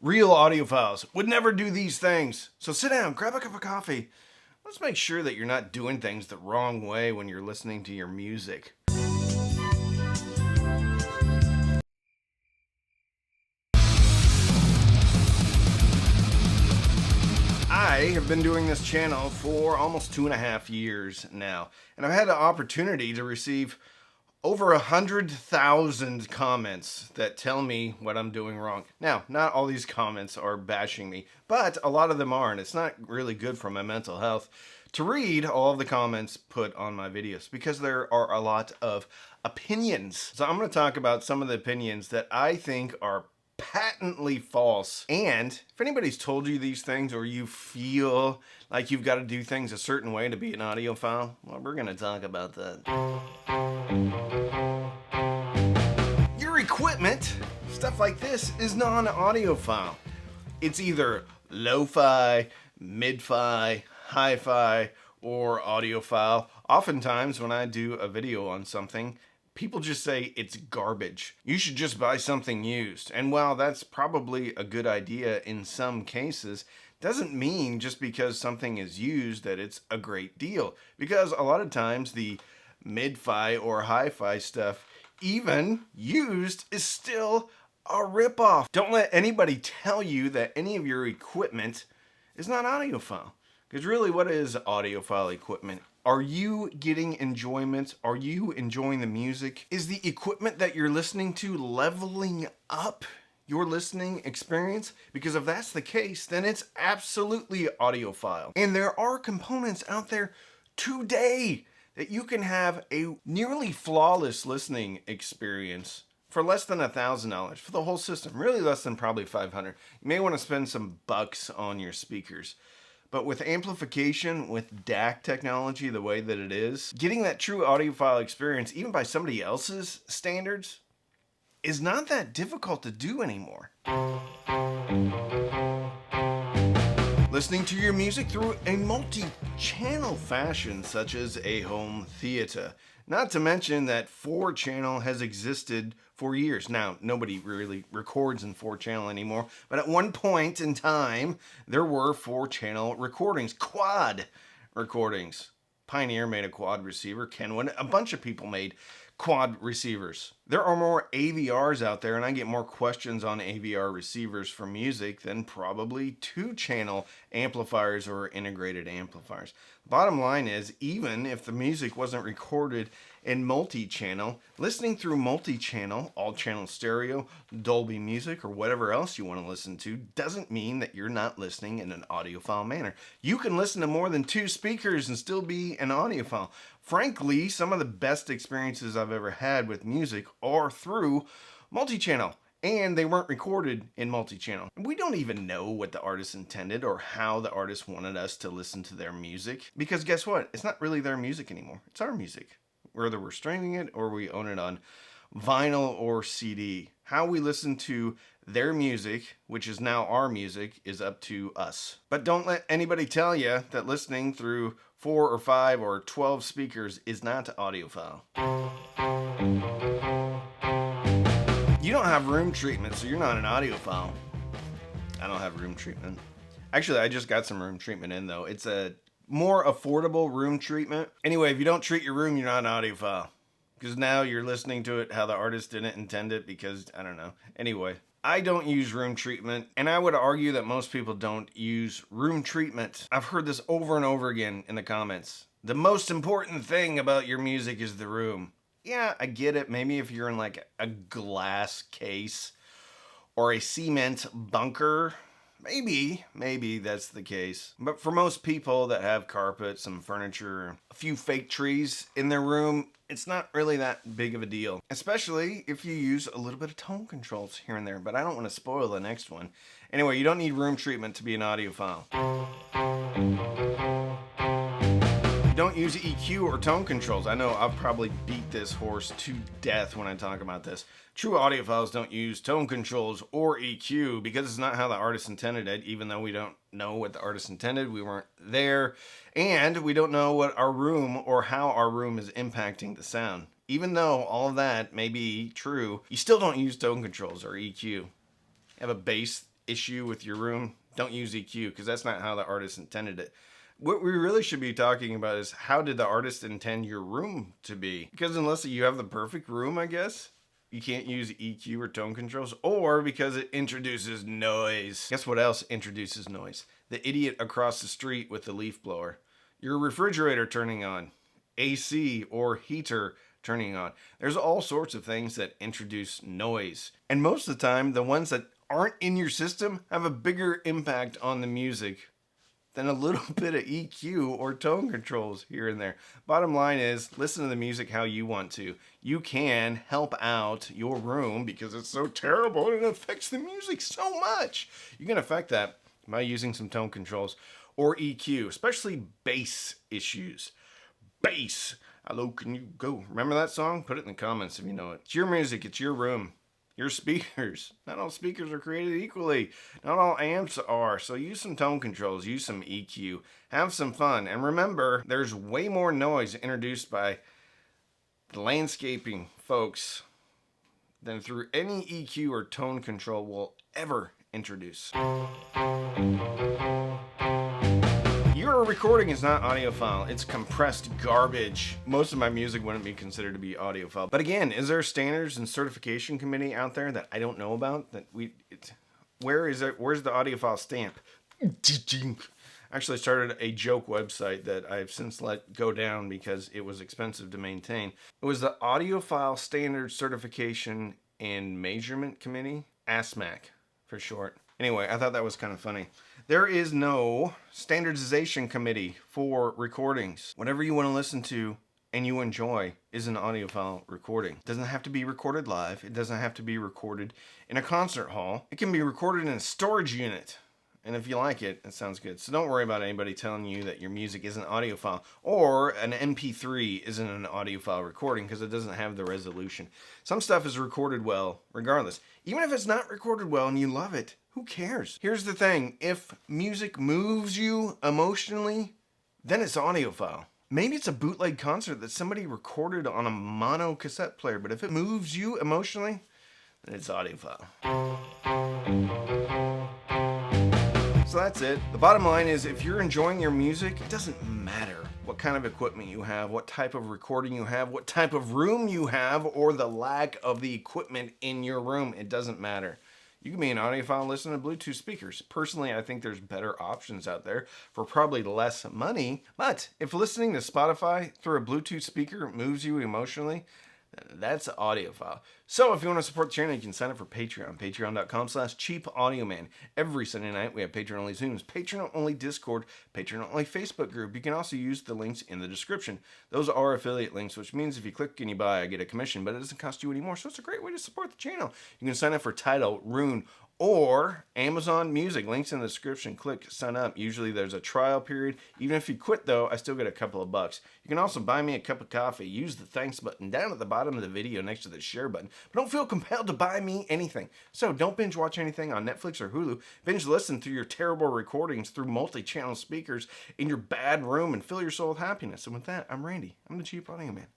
Real audiophiles would never do these things. So sit down, grab a cup of coffee. Let's make sure that you're not doing things the wrong way when you're listening to your music. I have been doing this channel for almost 2.5 years now, and I've had the opportunity to receive over 100,000 comments that tell me what I'm doing wrong. Now, not all these comments are bashing me, but a lot of them are, and it's not really good for my mental health to read all of the comments put on my videos because there are a lot of opinions. So I'm going to talk about some of the opinions that I think are patently false. And if anybody's told you these things, or you feel like you've got to do things a certain way to be an audiophile, well, we're going to talk about that. Your equipment, stuff like this, is non-audiophile. It's either lo-fi, mid-fi, hi-fi, or audiophile. Oftentimes when I do a video on something, people just say it's garbage. You should just buy something used. And while that's probably a good idea in some cases, doesn't mean just because something is used that it's a great deal. Because a lot of times the mid-fi or hi-fi stuff, even used, is still a ripoff. Don't let anybody tell you that any of your equipment is not audiophile. Because really, what is audiophile equipment? Are you getting enjoyment? Are you enjoying the music? Is the equipment that you're listening to leveling up your listening experience? Because if that's the case, then it's absolutely audiophile. And there are components out there today that you can have a nearly flawless listening experience for less than $1,000 for the whole system. Really less than probably $500. You may want to spend some bucks on your speakers. But with amplification, with DAC technology the way that it is, getting that true audiophile experience, even by somebody else's standards, is not that difficult to do anymore. Listening to your music through a multi-channel fashion, such as a home theater. Not to mention that 4-channel has existed for years. Now, nobody really records in 4-channel anymore, but at one point in time, there were 4-channel recordings, quad recordings. Pioneer made a quad receiver, Kenwood, a bunch of people made quad receivers. There are more AVRs out there, and I get more questions on AVR receivers for music than probably 2-channel amplifiers or integrated amplifiers. Bottom line is, even if the music wasn't recorded in multi-channel, listening through multi-channel, all-channel stereo, Dolby Music, or whatever else you want to listen to, doesn't mean that you're not listening in an audiophile manner. You can listen to more than 2 speakers and still be an audiophile. Frankly, some of the best experiences I've ever had with music are through multi-channel, and they weren't recorded in multi-channel. We don't even know what the artist intended or how the artist wanted us to listen to their music, because guess what? It's not really their music anymore. It's our music, whether we're streaming it or we own it on vinyl or CD. How we listen to their music, which is now our music, is up to us. But don't let anybody tell you that listening through 4 or 5 or 12 speakers is not audiophile. You don't have room treatment, so you're not an audiophile. I don't have room treatment. Actually, I just got some room treatment in, though. It's a more affordable room treatment. Anyway, if you don't treat your room, you're not an audiophile. Because now you're listening to it how the artist didn't intend it, because, I don't know. Anyway, I don't use room treatment, and I would argue that most people don't use room treatment. I've heard this over and over again in the comments. The most important thing about your music is the room. Yeah, I get it. Maybe if you're in like a glass case or a cement bunker, maybe that's the case. But for most people that have carpet, some furniture, a few fake trees in their room, it's not really that big of a deal. Especially if you use a little bit of tone controls here and there, but I don't want to spoil the next one. Anyway, you don't need room treatment to be an audiophile. Don't use EQ or tone controls. I know I'll probably beat this horse to death when I talk about this. True audiophiles don't use tone controls or EQ because it's not how the artist intended it, even though we don't know what the artist intended. We weren't there, and we don't know what our room or how our room is impacting the sound. Even though all of that may be true, you still don't use tone controls or EQ. You have a bass issue with your room, don't use EQ, because that's not how the artist intended it. What we really should be talking about is how did the artist intend your room to be? Because unless you have the perfect room, I guess, you can't use EQ or tone controls, or because it introduces noise. Guess what else introduces noise? The idiot across the street with the leaf blower. Your refrigerator turning on. AC or heater turning on. There's all sorts of things that introduce noise. And most of the time, the ones that aren't in your system have a bigger impact on the music than a little bit of EQ or tone controls here and there. Bottom line is, listen to the music how you want to. You can help out your room because it's so terrible and it affects the music so much. You can affect that by using some tone controls or EQ, especially bass issues. Bass. Hello, can you go? Remember that song? Put it in the comments if you know it. It's your music. It's your room. Your speakers. Not all speakers are created equally. Not all amps are. So use some tone controls. Use some EQ. Have some fun. And remember, there's way more noise introduced by the landscaping folks than through any EQ or tone control will ever introduce. Your recording is not audiophile. It's compressed garbage. Most of my music wouldn't be considered to be audiophile. But again, is there a standards and certification committee out there that I don't know about? Where's the audiophile stamp? Actually started a joke website that I've since let go down because it was expensive to maintain. It was the Audiophile Standards Certification and Measurement Committee, ASMAC for short. Anyway, I thought that was kind of funny. There is no standardization committee for recordings. Whatever you want to listen to and you enjoy is an audiophile recording. It doesn't have to be recorded live. It doesn't have to be recorded in a concert hall. It can be recorded in a storage unit. And if you like it, it sounds good. So don't worry about anybody telling you that your music isn't audiophile or an MP3 isn't an audiophile recording because it doesn't have the resolution. Some stuff is recorded well regardless. Even if it's not recorded well and you love it, who cares? Here's the thing. If music moves you emotionally, then it's audiophile. Maybe it's a bootleg concert that somebody recorded on a mono cassette player, but if it moves you emotionally, then it's audiophile. So that's it. The bottom line is if you're enjoying your music, it doesn't matter what kind of equipment you have, what type of recording you have, what type of room you have, or the lack of the equipment in your room. It doesn't matter. You can be an audiophile listening to Bluetooth speakers. Personally, I think there's better options out there for probably less money. But if listening to Spotify through a Bluetooth speaker moves you emotionally, that's audiophile. So if you want to support the channel, you can sign up for Patreon. Patreon.com/cheapaudioman. Every Sunday night, we have Patreon-only Zooms, Patreon-only Discord, Patreon-only Facebook group. You can also use the links in the description. Those are affiliate links, which means if you click and you buy, I get a commission, but it doesn't cost you any more. So it's a great way to support the channel. You can sign up for Tidal, Rune, or Amazon Music. Links in the description. Click sign up. Usually there's a trial period. Even if you quit though, I still get a couple of bucks. You can also buy me a cup of coffee. Use the thanks button down at the bottom of the video next to the share button. But don't feel compelled to buy me anything. So don't binge watch anything on Netflix or Hulu. Binge listen through your terrible recordings through multi-channel speakers in your bad room and fill your soul with happiness. And with that, I'm Randy. I'm the Cheap Audio Man.